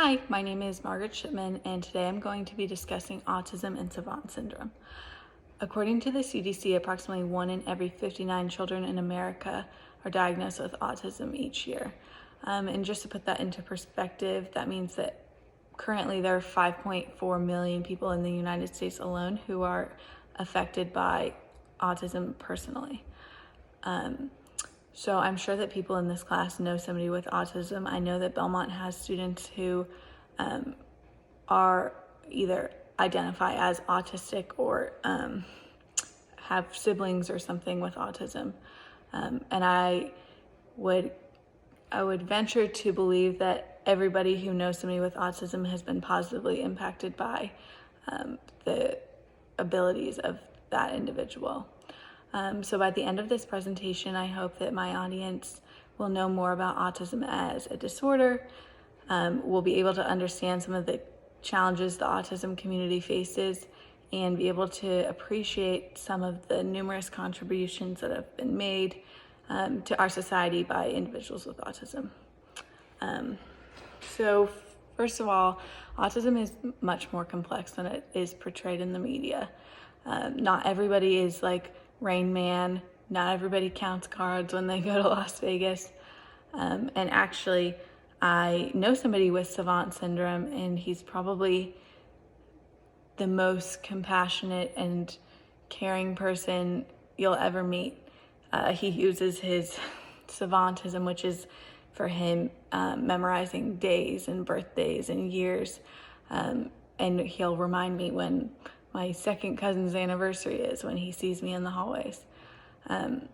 Hi, my name is Margaret Shipman, and today I'm going to be discussing autism and Savant syndrome. According to the CDC, approximately 1 in every 59 children in America are diagnosed with autism each year. And just to put that into perspective, that means that currently there are 5.4 million people in the United States alone who are affected by autism personally. So I'm sure that people in this class know somebody with autism. I know that Belmont has students who are either identify as autistic or have siblings or something with autism. And I would venture to believe that everybody who knows somebody with autism has been positively impacted by the abilities of that individual. So by the end of this presentation, I hope that my audience will know more about autism as a disorder, will be able to understand some of the challenges the autism community faces, and be able to appreciate some of the numerous contributions that have been made to our society by individuals with autism. So first of all, autism is much more complex than it is portrayed in the media. Not everybody is like Rain Man. Not everybody counts cards when they go to Las Vegas. And actually, I know somebody with Savant syndrome, and he's probably the most compassionate and caring person you'll ever meet. He uses his Savantism, which is for him memorizing days and birthdays and years. And he'll remind me when my second cousin's anniversary is, when he sees me in the hallways. And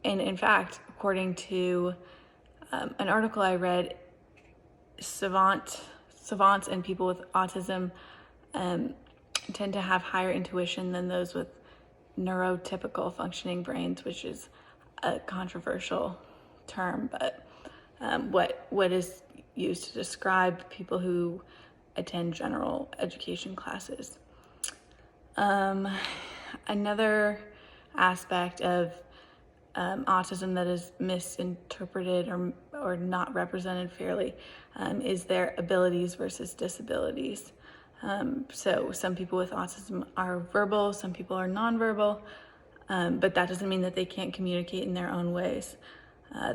in fact, according to an article I read, savants and people with autism tend to have higher intuition than those with neurotypical functioning brains, which is a controversial term, but what is used to describe people who attend general education classes. Another aspect of autism that is misinterpreted or not represented fairly is their abilities versus disabilities. So some people with autism are verbal, some people are nonverbal, but that doesn't mean that they can't communicate in their own ways.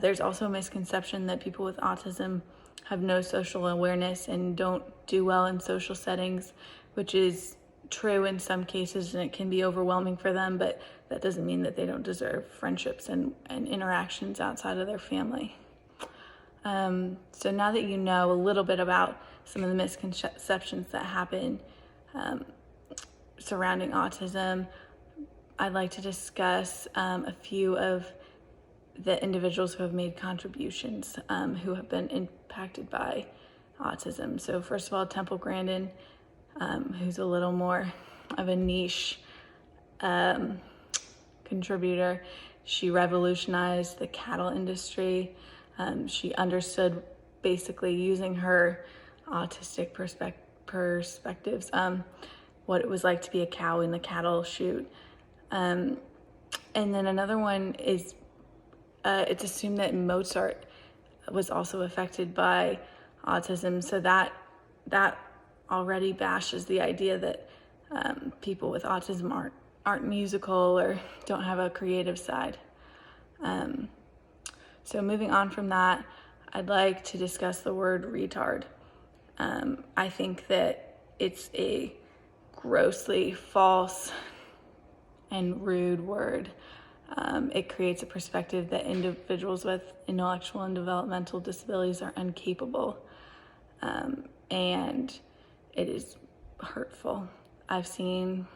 There's also a misconception that people with autism have no social awareness and don't do well in social settings, which is true in some cases, and it can be overwhelming for them, but that doesn't mean that they don't deserve friendships and interactions outside of their family. So now that you know a little bit about some of the misconceptions that happen surrounding autism, I'd like to discuss a few of the individuals who have made contributions who have been impacted by autism. So first of all, Temple Grandin, who's a little more of a niche contributor. She revolutionized the cattle industry. She understood, basically using her autistic perspectives, what it was like to be a cow in the cattle chute. And then another one is, it's assumed that Mozart was also affected by autism, so that already bashes the idea that people with autism aren't musical or don't have a creative side. So moving on from that, I'd like to discuss the word retard. I think that it's a grossly false and rude word. It creates a perspective that individuals with intellectual and developmental disabilities are incapable, and it is hurtful. I've seen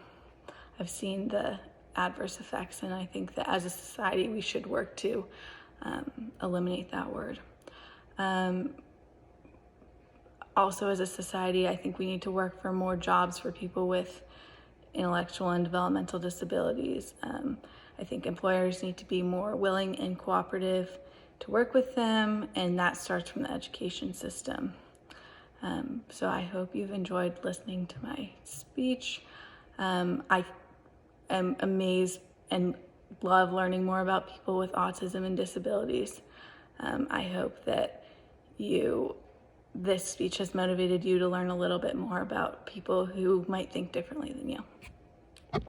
the adverse effects, and I think that as a society we should work to eliminate that word. Also, as a society, I think we need to work for more jobs for people with intellectual and developmental disabilities. I think employers need to be more willing and cooperative to work with them, and that starts from the education system. So I hope you've enjoyed listening to my speech. I am amazed and love learning more about people with autism and disabilities. I hope that you this speech has motivated you to learn a little bit more about people who might think differently than you.